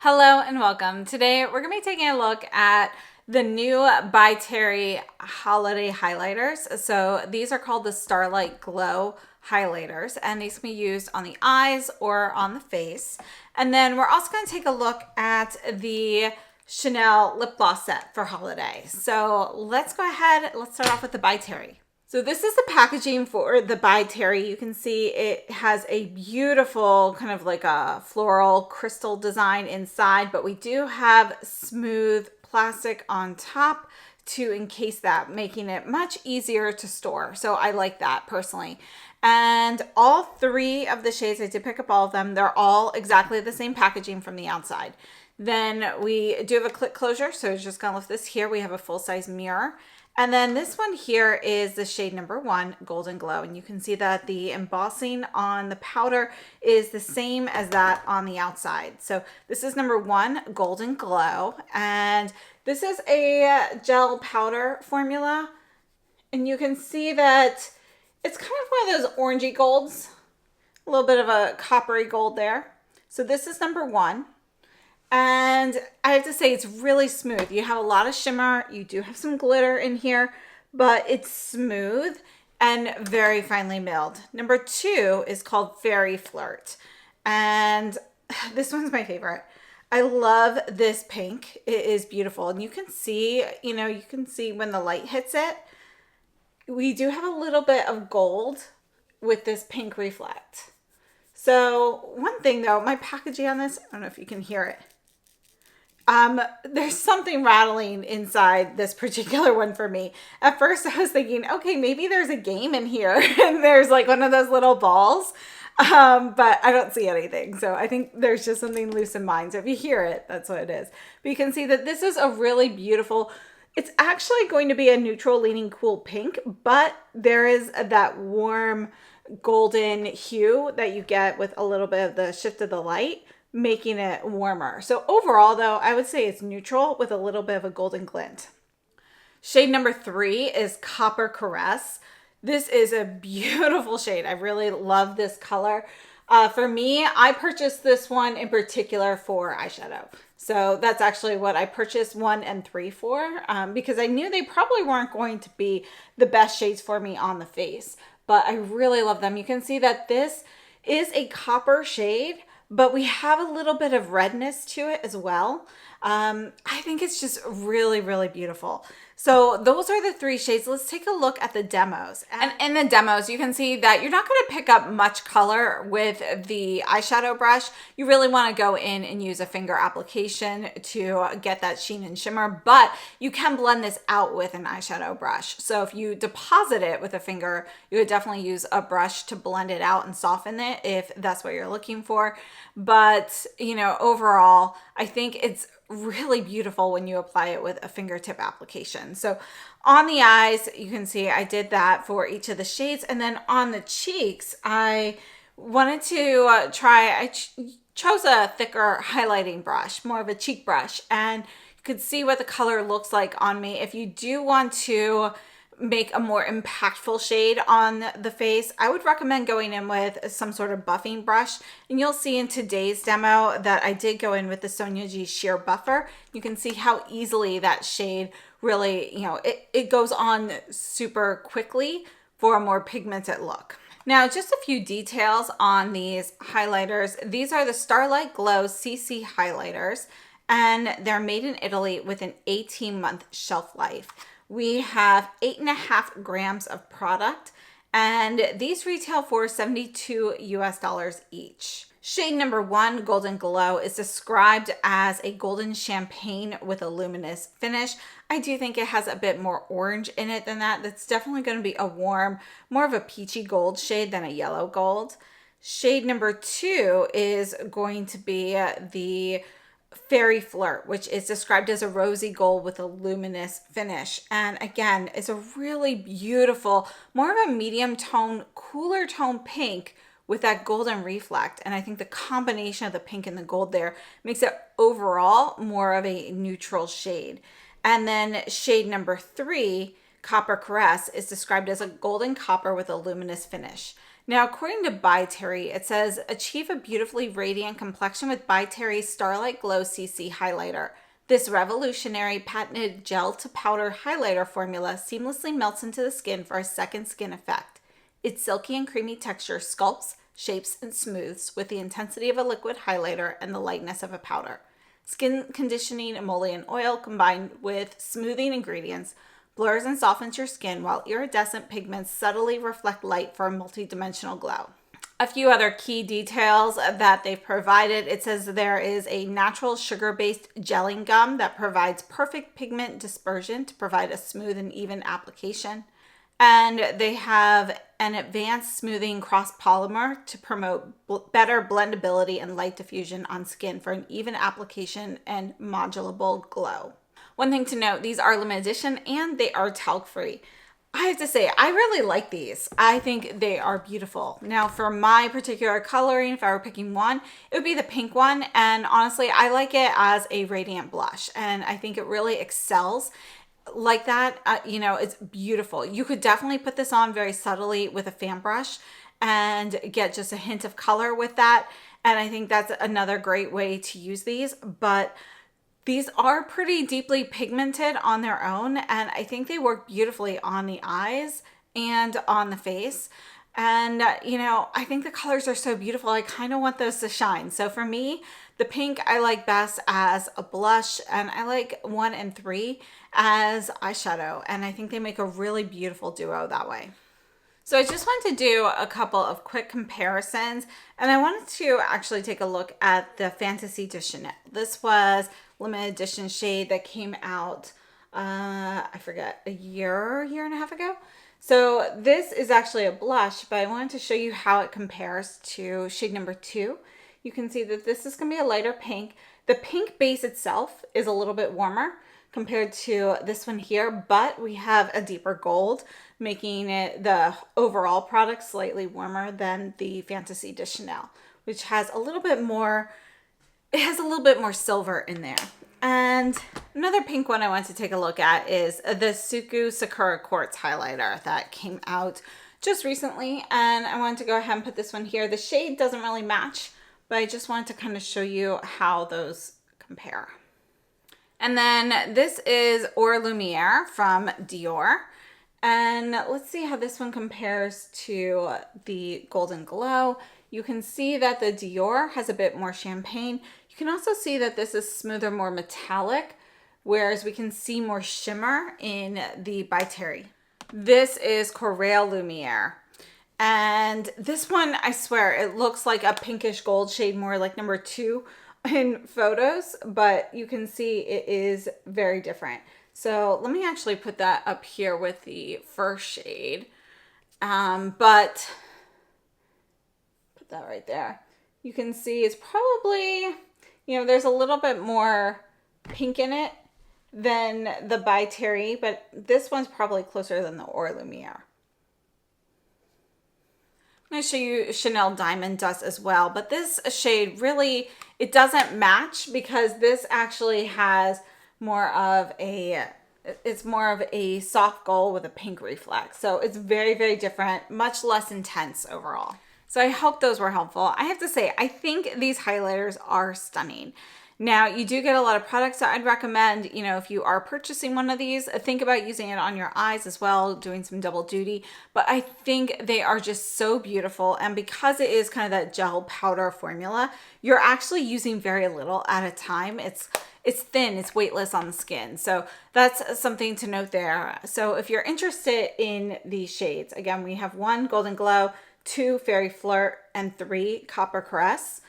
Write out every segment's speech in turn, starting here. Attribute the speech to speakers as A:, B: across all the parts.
A: Hello and welcome. Today we're going to be taking a look at the new by Terry holiday highlighters. So these are called the Starlight Glow highlighters, and these can be used on the eyes or on the face. And then we're also going to take a look at the Chanel lip gloss set for holiday. So let's go ahead. Let's start off with the by Terry. So this is the packaging for the by Terry. You can see it has a beautiful kind of like a floral crystal design inside, but we do have smooth plastic on top to encase that, making it much easier to store. So I like that personally. And all three of the shades, I did pick up all of them. They're all exactly the same packaging from the outside. Then we do have a click closure. So just gonna lift this here. We have a full-size mirror. And then this one here is the shade number 1, Golden Glow. And you can see that the embossing on the powder is the same as that on the outside. So this is number 1, Golden Glow. And this is a gel powder formula. And you can see that it's kind of one of those orangey golds. A little bit of a coppery gold there. So this is number 1. And I have to say, it's really smooth. You have a lot of shimmer. You do have some glitter in here, but it's smooth and very finely milled. Number 2 is called Fairy Flirt. And this one's my favorite. I love this pink. It is beautiful. And you can see, you can see when the light hits it, we do have a little bit of gold with this pink reflect. So one thing though, my packaging on this, I don't know if you can hear it. There's something rattling inside this particular one for me. At first I was thinking, okay, maybe there's a game in here and there's like one of those little balls. But I don't see anything. So I think there's just something loose in mine. So if you hear it, that's what it is. But you can see that this is a really beautiful, it's actually going to be a neutral leaning cool pink, but there is that warm golden hue that you get with a little bit of the shift of the light, making it warmer. So overall though, I would say it's neutral with a little bit of a golden glint. Shade number 3 is Copper Caress. This is a beautiful shade. I really love this color. For me, I purchased this one in particular for eyeshadow. So that's actually what I purchased 1 and 3 for, because I knew they probably weren't going to be the best shades for me on the face, but I really love them. You can see that this is a copper shade, but we have a little bit of redness to it as well. I think it's just really, really beautiful. So those are the 3 shades. Let's take a look at the demos. And in the demos, you can see that you're not going to pick up much color with the eyeshadow brush. You really want to go in and use a finger application to get that sheen and shimmer, but you can blend this out with an eyeshadow brush. So if you deposit it with a finger, you would definitely use a brush to blend it out and soften it if that's what you're looking for. But, overall, I think it's really beautiful when you apply it with a fingertip application. So on the eyes, you can see I did that for each of the shades. And then on the cheeks, I wanted to chose a thicker highlighting brush, more of a cheek brush. And you could see what the color looks like on me. If you do want to make a more impactful shade on the face, I would recommend going in with some sort of buffing brush. And you'll see in today's demo that I did go in with the Sonia G Sheer Buffer. You can see how easily that shade really, it goes on super quickly for a more pigmented look. Now, just a few details on these highlighters. These are the Starlight Glow CC highlighters, and they're made in Italy with an 18-month shelf life. We have 8.5 grams of product, and these retail for $72 US each. Shade number 1, Golden Glow, is described as a golden champagne with a luminous finish. I do think it has a bit more orange in it than that. That's definitely going to be a warm, more of a peachy gold shade than a yellow gold. Shade number 2 is going to be the Fairy Flirt, which is described as a rosy gold with a luminous finish. And again, it's a really beautiful, more of a medium tone, cooler tone pink with that golden reflect. And I think the combination of the pink and the gold there makes it overall more of a neutral shade. And then shade number 3, Copper Caress, is described as a golden copper with a luminous finish. Now, according to By Terry, it says, achieve a beautifully radiant complexion with By Terry's Starlight Glow CC Highlighter. This revolutionary patented gel to powder highlighter formula seamlessly melts into the skin for a second skin effect. Its silky and creamy texture sculpts, shapes, and smooths with the intensity of a liquid highlighter and the lightness of a powder. Skin conditioning emollient oil combined with smoothing ingredients blurs and softens your skin while iridescent pigments subtly reflect light for a multi-dimensional glow. A few other key details that they've provided. It says there is a natural sugar-based gelling gum that provides perfect pigment dispersion to provide a smooth and even application. And they have an advanced smoothing cross polymer to promote better blendability and light diffusion on skin for an even application and modulable glow. One thing to note, these are limited edition and they are talc free. I have to say, I really like these. I think they are beautiful. Now, for my particular coloring, if I were picking one, it would be the pink one. And honestly, I like it as a radiant blush. And I think it really excels like that. It's beautiful. You could definitely put this on very subtly with a fan brush and get just a hint of color with that. And I think that's another great way to use these. But these are pretty deeply pigmented on their own, and I think they work beautifully on the eyes and on the face. And, I think the colors are so beautiful. I kind of want those to shine. So for me, the pink I like best as a blush, and I like 1 and 3 as eyeshadow. And I think they make a really beautiful duo that way. So I just wanted to do a couple of quick comparisons, and I wanted to actually take a look at the Fantasy de Chanel. This was limited edition shade that came out, I forget, a year and a half ago. So this is actually a blush, but I wanted to show you how it compares to shade number 2. You can see that this is going to be a lighter pink. The pink base itself is a little bit warmer compared to this one here, but we have a deeper gold, making it the overall product slightly warmer than the Fantasy de Chanel, which has a little bit more, it has a little bit more silver in there. And another pink one I want to take a look at is the SUQQU Sakura Quartz highlighter that came out just recently. And I wanted to go ahead and put this one here. The shade doesn't really match, but I just wanted to kind of show you how those compare. And then this is Or Lumiere from Dior. And let's see how this one compares to the Golden Glow. You can see that the Dior has a bit more champagne. You can also see that this is smoother, more metallic, whereas we can see more shimmer in the By Terry. This is Corail Lumiere. And this one, I swear, it looks like a pinkish gold shade, more like number 2 in photos, but you can see it is very different. So let me actually put that up here with the first shade. But put that right there. You can see it's probably, there's a little bit more pink in it than the By Terry, but this one's probably closer than the Or Lumiere. I'm going to show you Chanel Diamond Dust as well, but this shade really, it doesn't match because this actually has more of a, it's more of a soft gold with a pink reflex. So it's very, very different, much less intense overall. So I hope those were helpful. I have to say, I think these highlighters are stunning. Now, you do get a lot of products that I'd recommend, if you are purchasing one of these, think about using it on your eyes as well, doing some double duty. But I think they are just so beautiful. And because it is kind of that gel powder formula, you're actually using very little at a time. It's thin, it's weightless on the skin. So that's something to note there. So if you're interested in these shades, again, we have 1 Golden Glow, 2 Fairy Flirt, and 3 Copper Caress.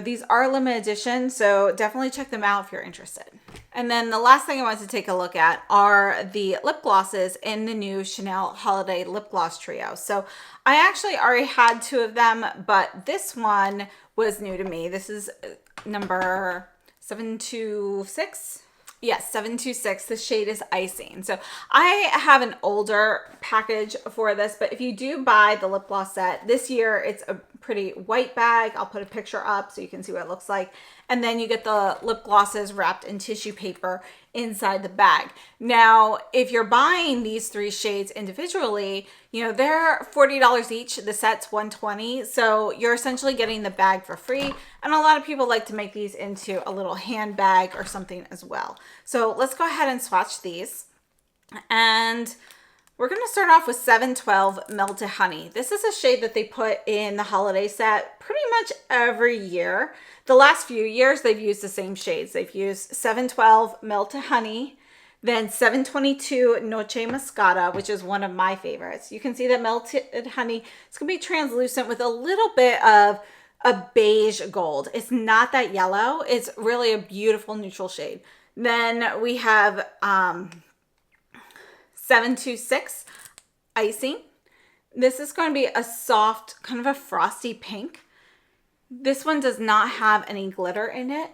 A: These are limited edition, so definitely check them out if you're interested. And then the last thing I wanted to take a look at are the lip glosses in the new Chanel Holiday Lip Gloss Trio. So I actually already had 2 of them, but this one was new to me. This is number 726. Yes, 726. The shade is Icing. So I have an older package for this, but if you do buy the lip gloss set this year, it's a pretty white bag. I'll put a picture up so you can see what it looks like. and then you get the lip glosses wrapped in tissue paper inside the bag. Now, if you're buying these 3 shades individually, you know, they're $40 each. The set's $120. So you're essentially getting the bag for free. And a lot of people like to make these into a little handbag or something as well. So let's go ahead and swatch these. And we're going to start off with 712 Melted Honey. This is a shade that they put in the holiday set pretty much every year. The last few years, they've used the same shades. They've used 712 Melted Honey, then 722 Noche Moscata, which is one of my favorites. You can see that Melted Honey, it's going to be translucent with a little bit of a beige gold. It's not that yellow. It's really a beautiful neutral shade. Then we have 726 Icing. This is going to be a soft, kind of a frosty pink. This one does not have any glitter in it.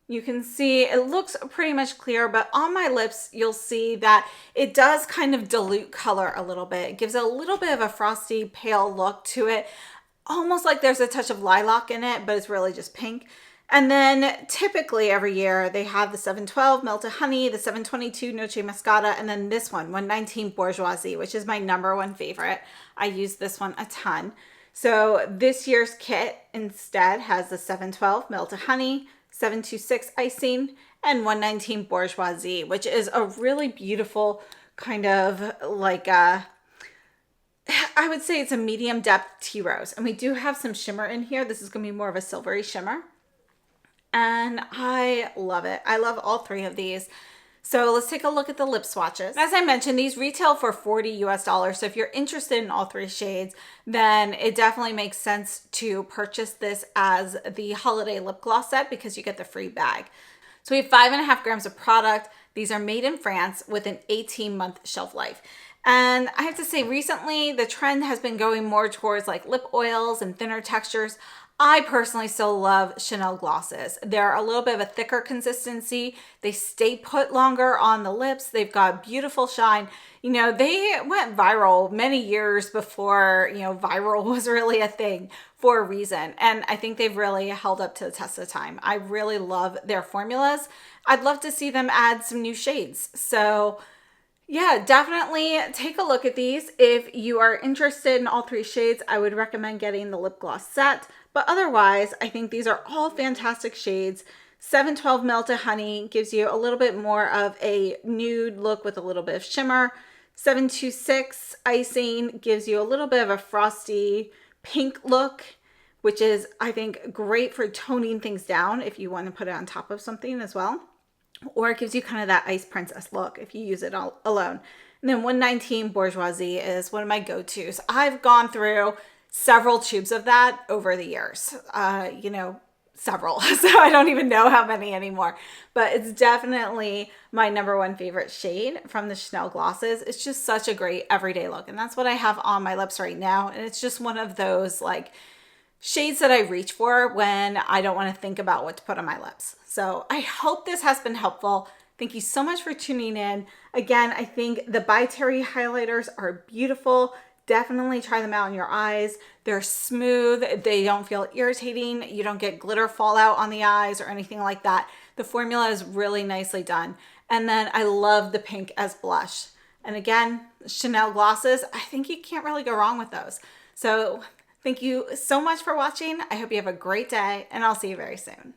A: You can see it looks pretty much clear, but on my lips, you'll see that it does kind of dilute color a little bit. It gives a little bit of a frosty, pale look to it, almost like there's a touch of lilac in it, but it's really just pink. And then typically every year they have the 712 Melted Honey, the 722 Noche Moscata, and then this one, 119 Bourgeoisie, which is my #1 favorite. I use this one a ton. So this year's kit instead has the 712 Melted Honey, 726 Icing, and 119 Bourgeoisie, which is a really beautiful kind of like a, I would say it's a medium depth tea rose. And we do have some shimmer in here. This is going to be more of a silvery shimmer. And I love it. I love all 3 of these. So let's take a look at the lip swatches. As I mentioned, these retail for $40 US. So if you're interested in all 3 shades, then it definitely makes sense to purchase this as the holiday lip gloss set because you get the free bag. So we have 5.5 grams of product. These are made in France with an 18-month shelf life. And I have to say recently the trend has been going more towards like lip oils and thinner textures. I personally still love Chanel glosses. They're a little bit of a thicker consistency. They stay put longer on the lips. They've got beautiful shine. You know, they went viral many years before, you know, viral was really a thing for a reason. And I think they've really held up to the test of time. I really love their formulas. I'd love to see them add some new shades. So yeah, definitely take a look at these. If you are interested in all 3 shades, I would recommend getting the lip gloss set. But otherwise, I think these are all fantastic shades. 712 Melted Honey gives you a little bit more of a nude look with a little bit of shimmer. 726 Icing gives you a little bit of a frosty pink look, which is, I think, great for toning things down if you want to put it on top of something as well. Or it gives you kind of that ice princess look if you use it all alone. And then 119 Bourgeoisie is one of my go-tos. I've gone through several tubes of that over the years, you know, several. So I don't even know how many anymore, but it's definitely my #1 favorite shade from the Chanel glosses. It's just such a great everyday look. And that's what I have on my lips right now. And it's just one of those like shades that I reach for when I don't want to think about what to put on my lips. So I hope this has been helpful. Thank you so much for tuning in. Again, I think the By Terry highlighters are beautiful. Definitely try them out on your eyes. They're smooth. They don't feel irritating. You don't get glitter fallout on the eyes or anything like that. The formula is really nicely done. And then I love the pink as blush. And again, Chanel glosses, I think you can't really go wrong with those. So thank you so much for watching. I hope you have a great day and I'll see you very soon.